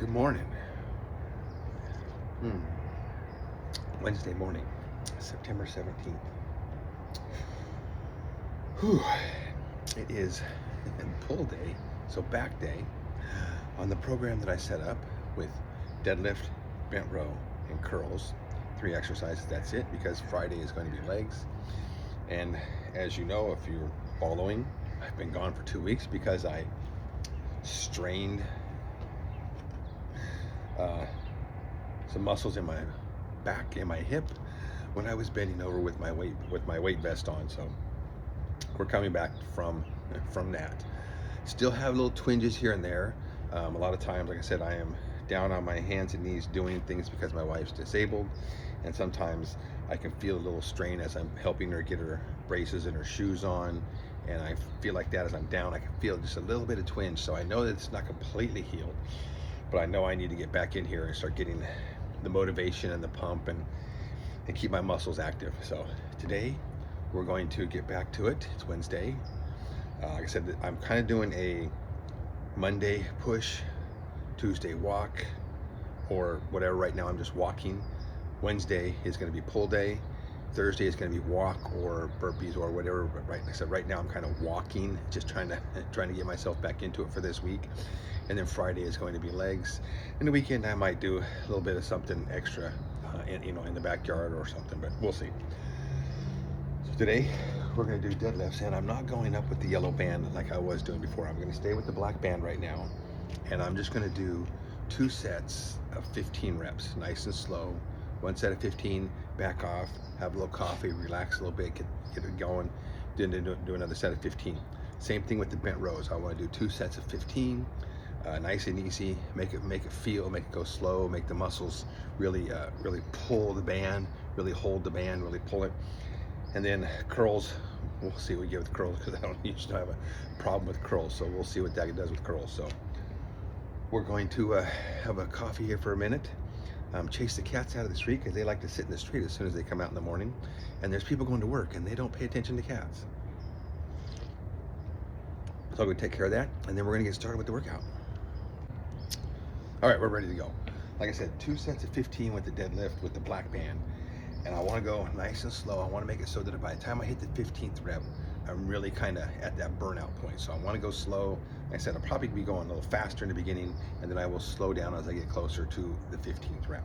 Good morning. Wednesday morning, September 17th. Whew. It is pull day, so back day, on the program that I set up with deadlift, bent row, and curls. 3 exercises, that's it, because Friday is going to be legs. And as you know, if you're following, I've been gone for 2 weeks because I strained some muscles in my back and my hip when I was bending over with my weight vest on. So we're coming back from that. Still have little twinges here and there. A lot of times, like I said, I am down on my hands and knees doing things because my wife's disabled, and sometimes I can feel a little strain as I'm helping her get her braces and her shoes on, and I feel like that as I'm down. I can feel just a little bit of twinge, so I know that it's not completely healed, but I know I need to get back in here and start getting the motivation and the pump and keep my muscles active. So today we're going to get back to it. It's Wednesday. Like I said, I'm kind of doing a Monday push, Tuesday walk, or whatever. Right now I'm just walking. Wednesday is going to be pull day. Thursday is going to be walk or burpees or whatever. But like I said, right now I'm kind of walking, just trying to get myself back into it for this week. And then Friday is going to be legs. And the weekend I might do a little bit of something extra, in the backyard or something. But we'll see. So today we're going to do deadlifts, and I'm not going up with the yellow band like I was doing before. I'm going to stay with the black band right now, and I'm just going to do 2 sets of 15 reps, nice and slow. 1 set of 15, back off, have a little coffee, relax a little bit, get it going, then do another set of 15. Same thing with the bent rows. I want to do 2 sets of 15, nice and easy. Make it feel, make it go slow, make the muscles really pull the band, really hold the band, really pull it. And then curls, we'll see what we get with curls, because I don't usually have a problem with curls, so we'll see what that does with curls. So we're going to have a coffee here for a minute, chase the cats out of the street, because they like to sit in the street as soon as they come out in the morning, and there's people going to work and they don't pay attention to cats. So I'm going to take care of that, and then we're going to get started with the workout. All right, we're ready to go. Like I said, 2 sets of 15 with the deadlift with the black band. And I want to go nice and slow. I want to make it so that by the time I hit the 15th rep, I'm really kind of at that burnout point. So I want to go slow. Like I said, I'll probably be going a little faster in the beginning, and then I will slow down as I get closer to the 15th rep.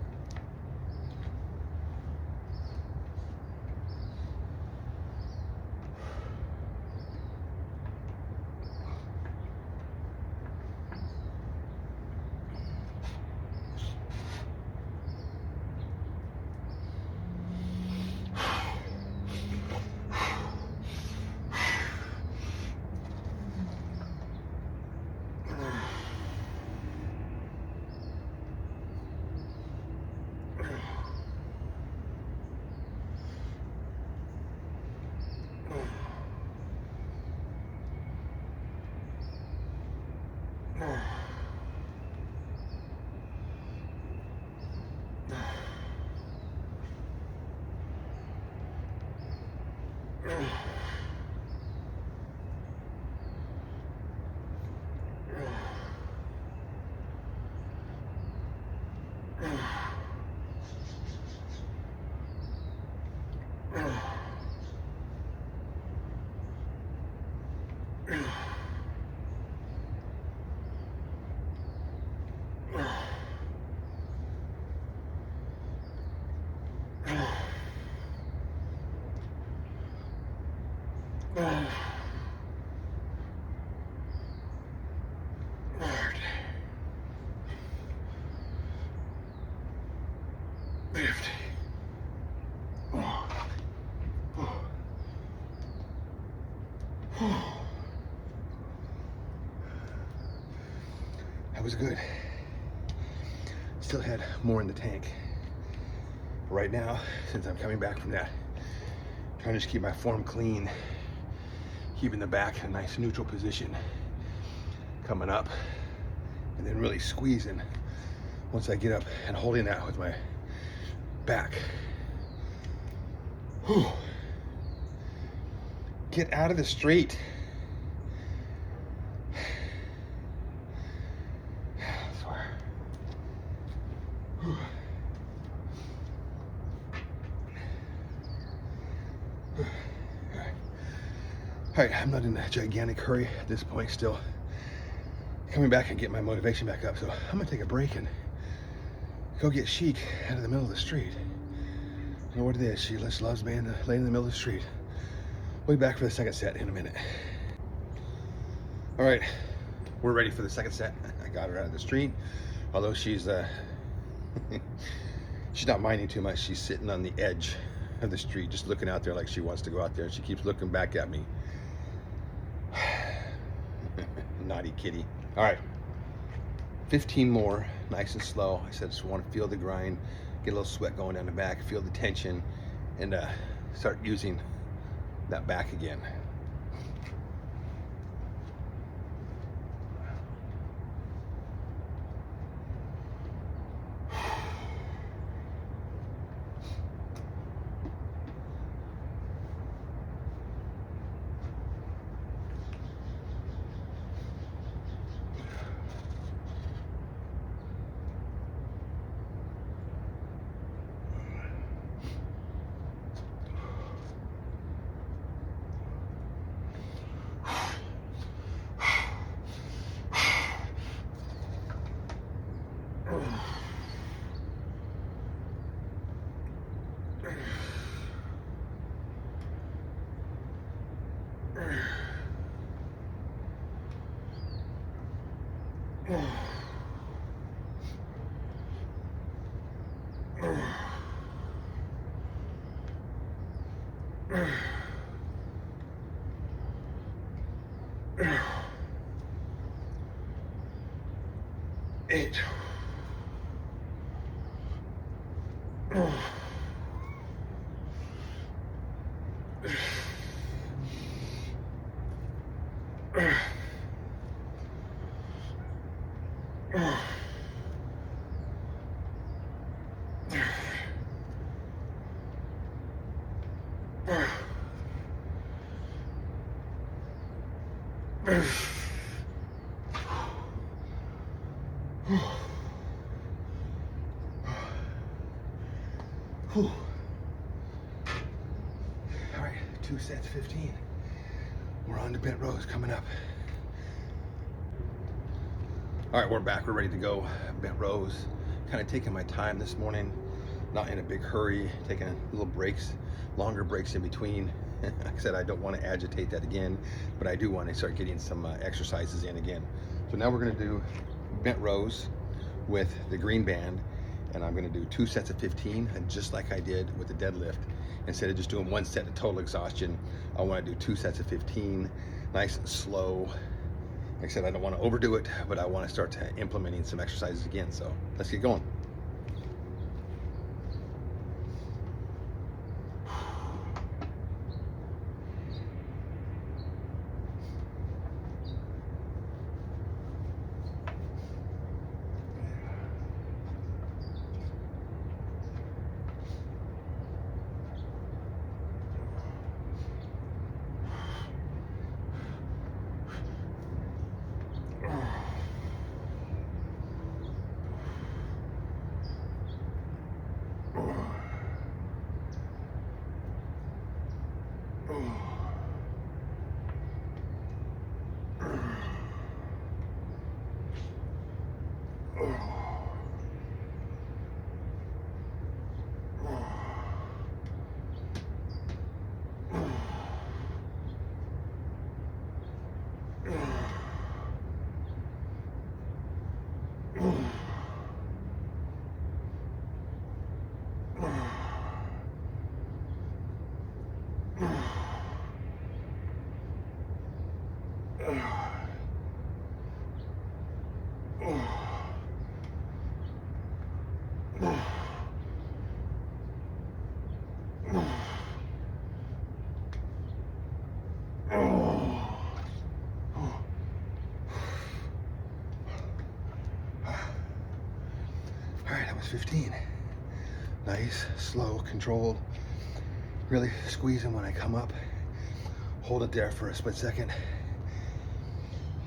That was good. Still had more in the tank. Right now, since I'm coming back from that, trying to just keep my form clean, keeping the back in a nice neutral position, coming up, and then really squeezing once I get up and holding that with my back. Whew. Get out of the street. I swear. All right, I'm not in a gigantic hurry at this point still. Coming back and get my motivation back up, so I'm gonna take a break and go get Chic out of the middle of the street. You know what it is, she just loves being laying in the middle of the street. We'll be back for the second set in a minute. All right, we're ready for the second set. I got her out of the street, although she's she's not minding too much. She's sitting on the edge of the street, just looking out there like she wants to go out there. She keeps looking back at me. Naughty kitty. All right, 15 more, nice and slow. I said, just want to feel the grind, get a little sweat going down the back, feel the tension, and start using that back again. Eight. All right, 2 sets, 15. We're on to bent rows coming up. All right, we're back, we're ready to go. Bent rows, kind of taking my time this morning, not in a big hurry, taking little breaks, longer breaks in between. Like I said, I don't want to agitate that again, but I do want to start getting some exercises in again. So now we're going to do bent rows with the green band, and I'm going to do 2 sets of 15, and just like I did with the deadlift, instead of just doing 1 set of total exhaustion, I want to do 2 sets of 15, nice and slow. Like I said, I don't want to overdo it, but I want to start implementing some exercises again. So let's get going. All right, that was 15. Nice, slow, controlled. Really squeezing when I come up. Hold it there for a split second.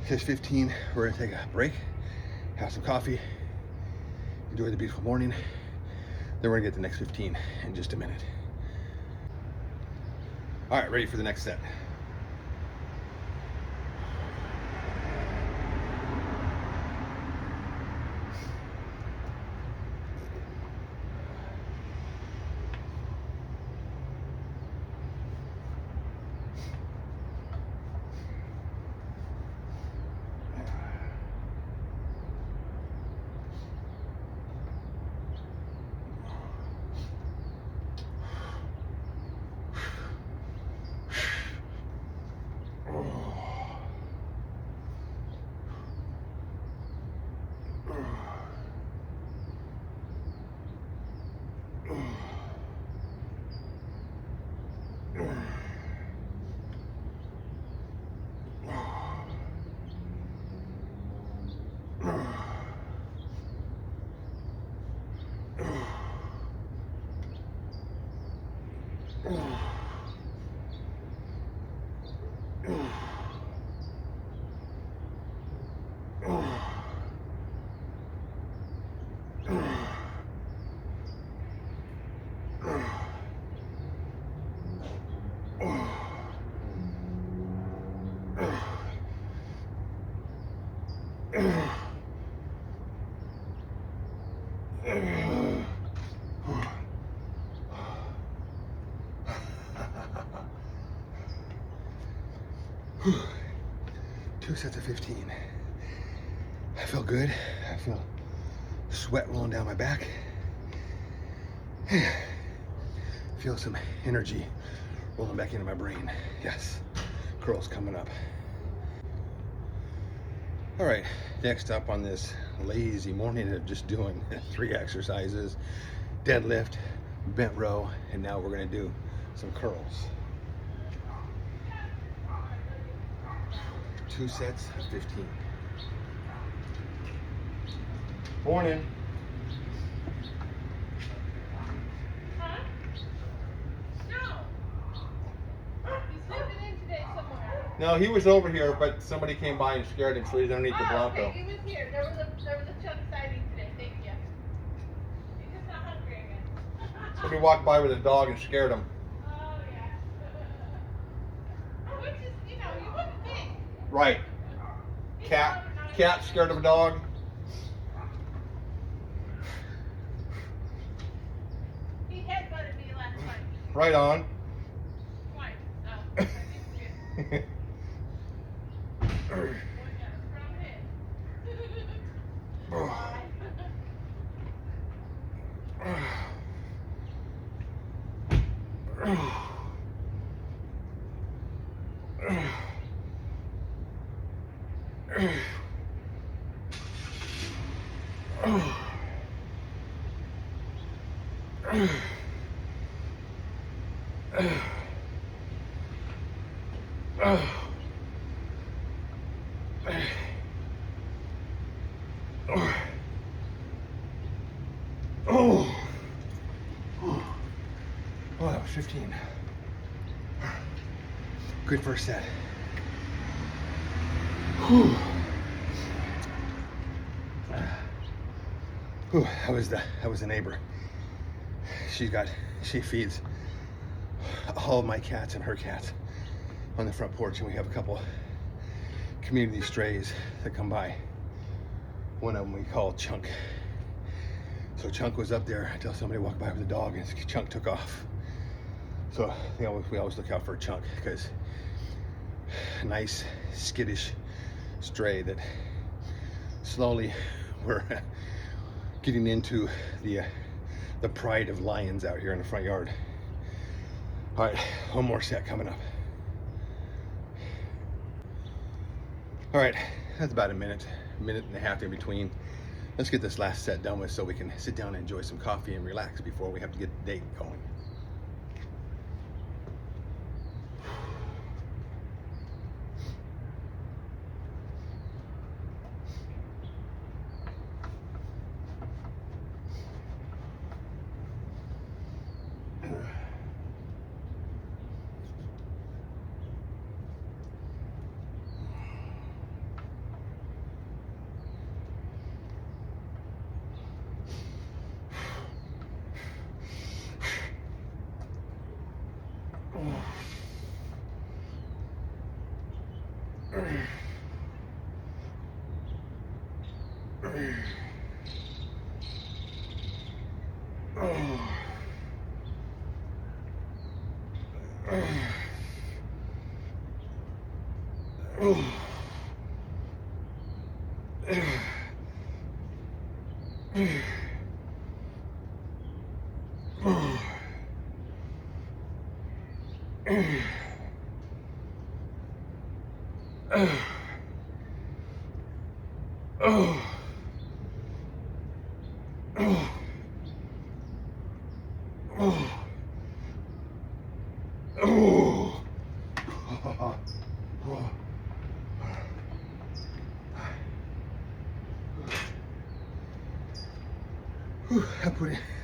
Here's 15. We're gonna take a break, have some coffee, enjoy the beautiful morning. Then we're gonna get the next 15 in just a minute. All right, ready for the next set. Two sets of 15. I feel good. I feel sweat rolling down my back. Feel some energy rolling back into my brain. Yes, curls coming up. All right, next up on this lazy morning of just doing 3 exercises, deadlift, bent row, and now we're gonna do some curls. 2 sets of 15. Morning. Huh? No. He's sleeping in today somewhere. No, he was over here, but somebody came by and scared him, so he's underneath the Bronco. Okay, he was here. There was a chunk sighting today. Thank you. He's just not hungry again. Somebody walked by with a dog and scared him. Oh yeah. Which is, you wouldn't think. Right. Cat scared of a dog. He headbutted me last night. Right on. Twice. Oh, I think it's good. Boy got a strong head. Oh, that was 15. Good first set. Whew. Whew, that was the neighbor. She feeds all of my cats and her cats on the front porch, and we have a couple community strays that come by. One of them we call Chunk. So Chunk was up there until somebody walked by with a dog, and Chunk took off. So we always look out for a Chunk, because a nice skittish stray that slowly we're getting into the pride of lions out here in the front yard. All right, one more set coming up. All right, that's about a minute and a half in between. Let's get this last set done with so we can sit down and enjoy some coffee and relax before we have to get the date going.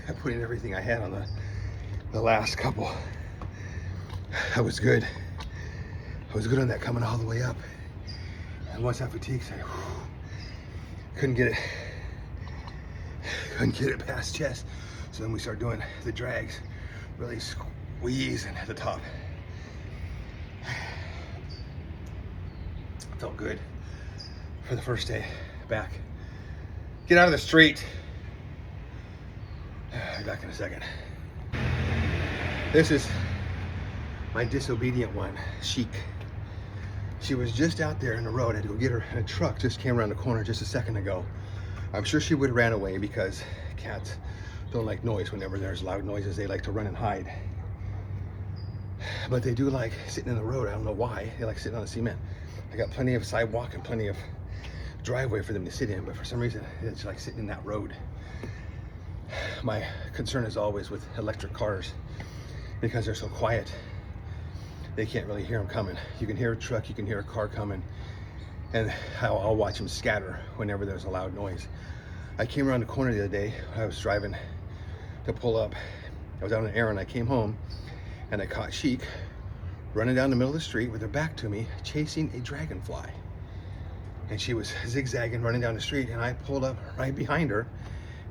I put in everything I had on the last couple. I was good. I was good on that coming all the way up. And once that fatigue set, couldn't get it past chest. So then we started doing the drags, really squeezing at the top. Felt good for the first day back. Get out of the street. I'll be back in a second. This is my disobedient one, Chic. She was just out there in the road. I had to go get her. And a truck just came around the corner just a second ago. I'm sure she would have ran away because cats don't like noise. Whenever there's loud noises, they like to run and hide. But they do like sitting in the road. I don't know why. They like sitting on the cement. I got plenty of sidewalk and plenty of driveway for them to sit in, but for some reason, it's like sitting in that road. My concern is always with electric cars because they're so quiet. They can't really hear them coming. You can hear a truck, you can hear a car coming, and I'll watch them scatter whenever there's a loud noise. I came around the corner the other day. I was driving to pull up. I was out on an errand. I came home and I caught Chic running down the middle of the street with her back to me, chasing a dragonfly. And she was zigzagging, running down the street, and I pulled up right behind her,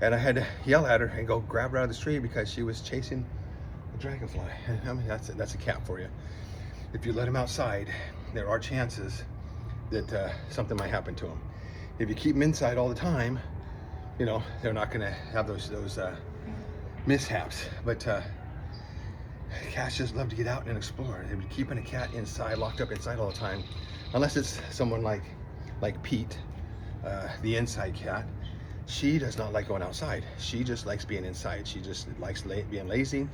and I had to yell at her and go grab her out of the street because she was chasing a dragonfly. I mean, that's a cat for you. If you let them outside, there are chances that something might happen to them. If you keep them inside all the time, you know, they're not gonna have those mishaps. But cats just love to get out and explore. They'd be keeping a cat inside, locked up inside all the time, unless it's someone like Pete, the inside cat. She does not like going outside. She just likes being inside. She just likes being lazy.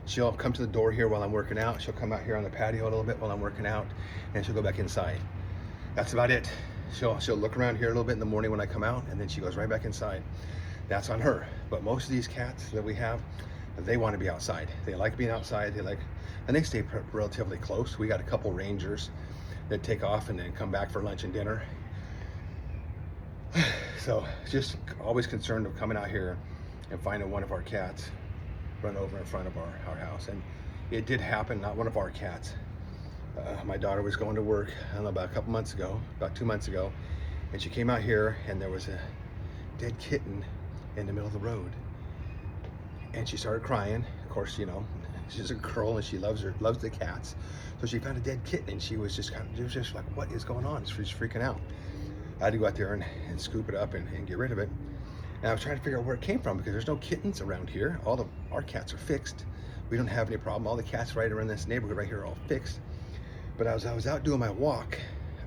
She'll come to the door here while I'm working out. She'll come out here on the patio a little bit while I'm working out, and she'll go back inside. That's about it. She'll look around here a little bit in the morning when I come out, and then she goes right back inside. That's on her. But most of these cats that we have, they want to be outside. They like being outside. And they stay relatively close. We got a couple rangers that take off and then come back for lunch and dinner. So just always concerned of coming out here and finding one of our cats run over in front of our house. And it did happen, not one of our cats. My daughter was going to work, I don't know, about 2 months ago, and she came out here and there was a dead kitten in the middle of the road. And she started crying. Of course, you know, she's a girl and she loves the cats. So she found a dead kitten and she was just like, what is going on? She's freaking out. I had to go out there and scoop it up and get rid of it. And I was trying to figure out where it came from because there's no kittens around here. All of our cats are fixed. We don't have any problem. All the cats right around this neighborhood right here are all fixed. But I was out doing my walk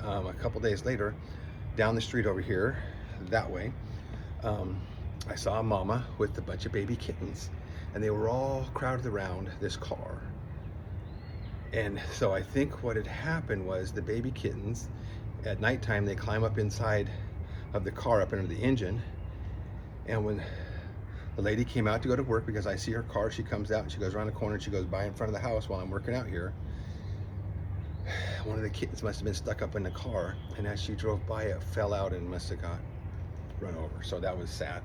a couple days later, down the street over here, that way. I saw a mama with a bunch of baby kittens, and they were all crowded around this car. And so I think what had happened was the baby kittens, at nighttime, they climb up inside of the car, up under the engine. And when the lady came out to go to work, because I see her car, she comes out and she goes around the corner and she goes by in front of the house while I'm working out here. One of the kittens must have been stuck up in the car, and as she drove by, it fell out and must have got run over. So that was sad.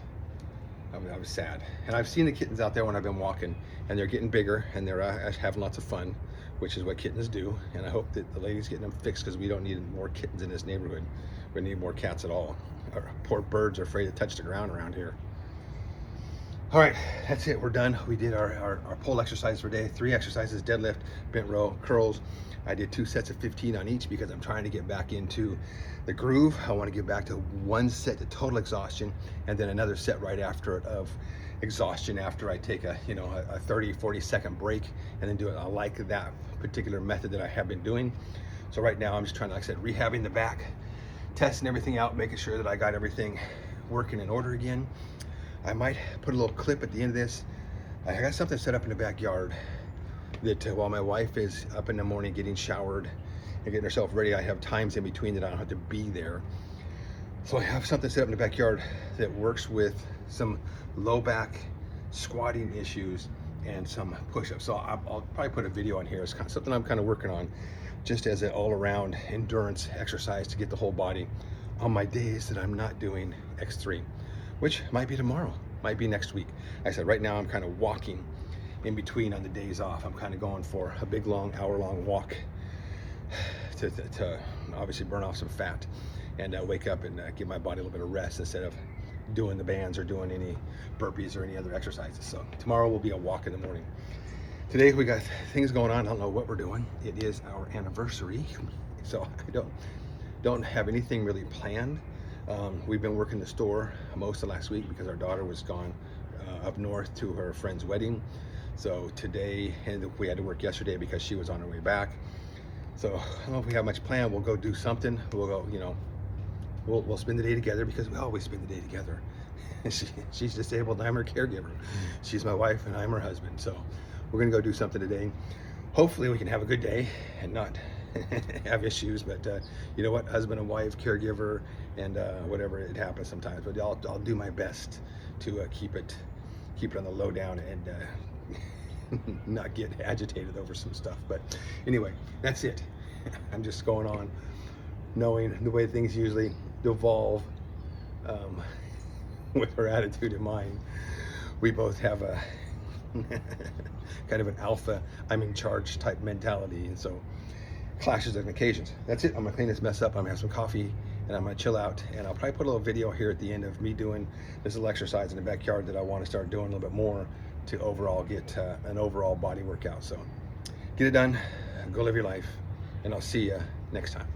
That was sad. And I've seen the kittens out there when I've been walking, and they're getting bigger and they're having lots of fun, which is what kittens do. And I hope that the lady's getting them fixed because we don't need more kittens in this neighborhood. We need more cats at all. Our poor birds are afraid to touch the ground around here. All right, that's it. We're done. We did our pull exercise for today. 3 exercises: deadlift, bent row, curls. I did 2 sets of 15 on each because I'm trying to get back into the groove. I want to get back to 1 set to total exhaustion, and then another set right after it of exhaustion after I take a 30-40 second break and then do it. I like that particular method that I have been doing. So right now I'm just trying to, like I said, rehabbing the back, testing everything out, making sure that I got everything working in order again. I might put a little clip at the end of this. I got something set up in the backyard that while my wife is up in the morning getting showered and getting herself ready, I have times in between that I don't have to be there. So I have something set up in the backyard that works with some low back squatting issues and some push-ups. So I'll probably put a video on here. It's kind of something I'm kind of working on just as an all-around endurance exercise to get the whole body on my days that I'm not doing X3, which might be tomorrow, might be next week. Like I said, right now I'm kind of walking in between on the days off. I'm kind of going for a big, long, hour-long walk to obviously burn off some fat and wake up and give my body a little bit of rest instead of doing the bands or doing any burpees or any other exercises. So tomorrow will be a walk in the morning. Today we got things going on. I don't know what we're doing. It is our anniversary, so I don't have anything really planned. We've been working the store most of last week because our daughter was gone up north to her friend's wedding. So today, and we had to work yesterday because she was on her way back. So I don't know if we have much planned. We'll go do something. We'll go, you know, we'll spend the day together because we always spend the day together. She's disabled and I'm her caregiver. She's my wife and I'm her husband. So we're gonna go do something today. Hopefully we can have a good day and not have issues, but you know what, husband and wife, caregiver, and whatever, it happens sometimes, but I'll do my best to keep it on the low down and not get agitated over some stuff. But anyway, that's it. I'm just going on knowing the way things usually devolve with her attitude in mind. We both have a kind of an alpha, I'm in charge type mentality, and so clashes on occasions. That's it. I'm gonna clean this mess up. I'm gonna have some coffee and I'm gonna chill out, and I'll probably put a little video here at the end of me doing this little exercise in the backyard that I want to start doing a little bit more to overall get an overall body workout. So get it done, go live your life, and I'll see you next time.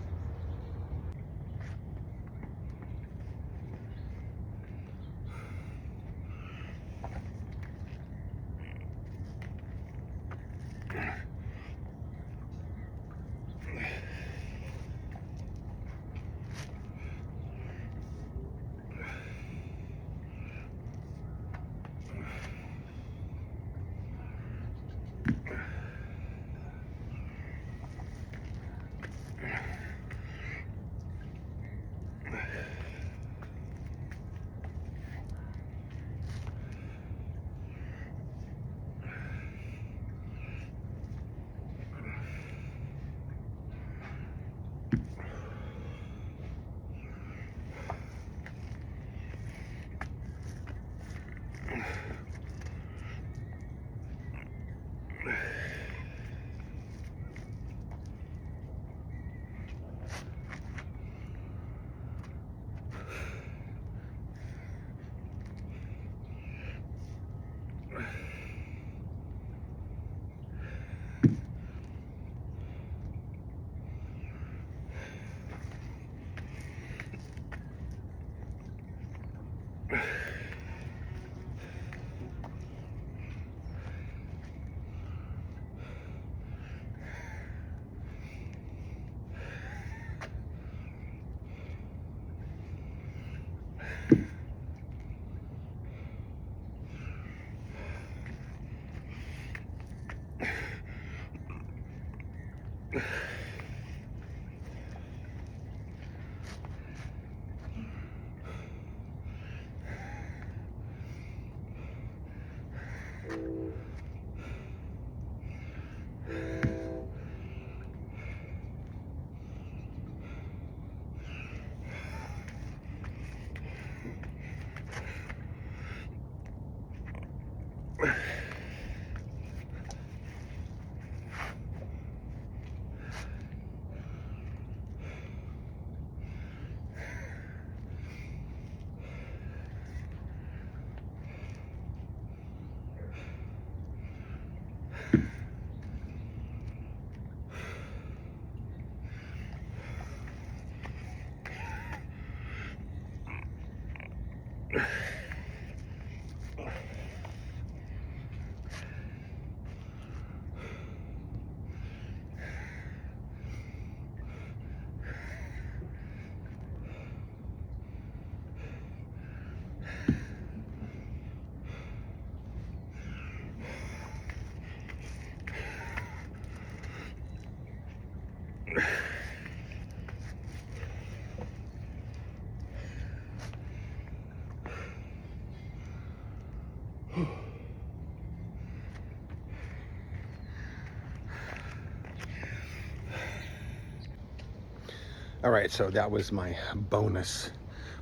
All right, so that was my bonus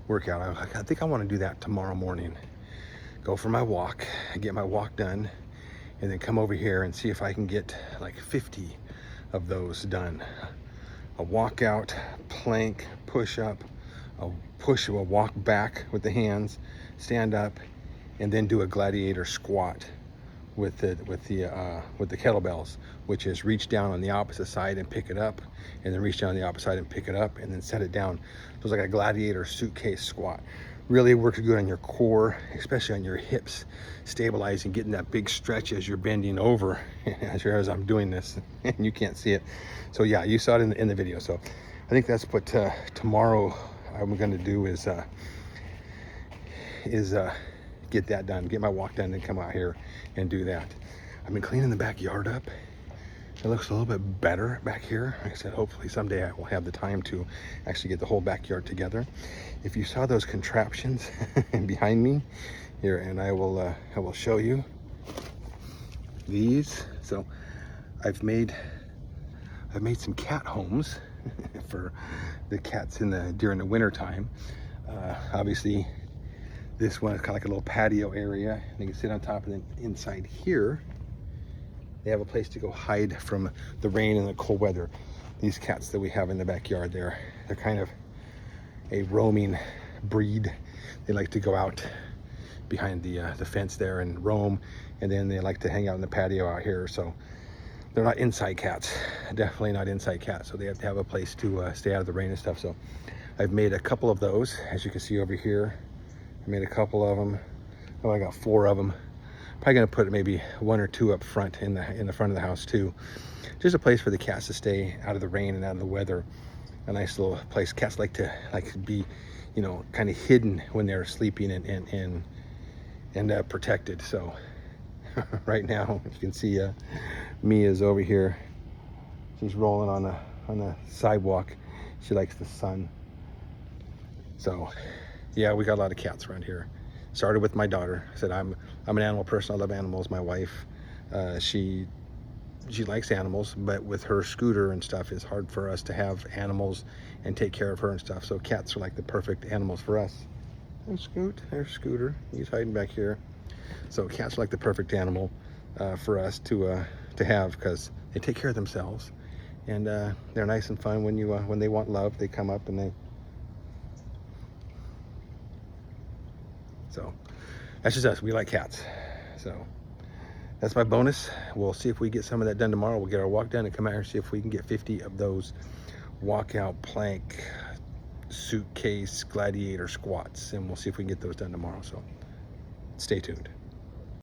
workout. I think I want to do that tomorrow morning. Go for my walk, get my walk done, and then come over here and see if I can get like 50 of those done. A walkout, plank, push up, a walk back with the hands, stand up, and then do a gladiator squat with the kettlebells, which is reach down on the opposite side and pick it up, and then reach down on the opposite side and pick it up, and then set it down. So it's like a gladiator suitcase squat. Really works good on your core, especially on your hips, stabilizing, getting that big stretch as you're bending over, as I'm doing this, and you can't see it. So yeah, you saw it in the video. So I think that's what tomorrow I'm going to do is get that done, get my walk done, and come out here and do that. I've been cleaning the backyard up. It looks a little bit better back here. Like I said, hopefully someday I will have the time to actually get the whole backyard together. If you saw those contraptions behind me here, and I will show you these. So I've made some cat homes for the cats during the winter time. Obviously this one is kind of like a little patio area. They can sit on top, and then inside here they have a place to go hide from the rain and the cold weather. These cats that we have in the backyard, they're kind of a roaming breed. They like to go out behind the fence there and roam, and then they like to hang out in the patio out here. So they're not inside cats, definitely not inside cats. So they have to have a place to stay out of the rain and stuff. So I've made a couple of those, as you can see over here. I made a couple of them. Oh, I got 4 of them. Probably gonna put maybe 1 or 2 up front in the front of the house too. Just a place for the cats to stay out of the rain and out of the weather. A nice little place. Cats like to be, you know, kind of hidden when they're sleeping and protected. So right now, as you can see, Mia's over here. She's rolling on the sidewalk. She likes the sun. So yeah, we got a lot of cats around here. Started with my daughter. I said I'm an animal person. I love animals. My wife, she likes animals, but with her scooter and stuff, it's hard for us to have animals and take care of her and stuff. So cats are like the perfect animals for us. There's Scoot. There's Scooter. He's hiding back here. So cats are like the perfect animal for us to have, because they take care of themselves, and they're nice and fun when they want love. They come up and they. So that's just us. We like cats. So that's my bonus. We'll see if we get some of that done tomorrow. We'll get our walk done and come out here and see if we can get 50 of those walkout plank suitcase gladiator squats, and we'll see if we can get those done tomorrow. So stay tuned.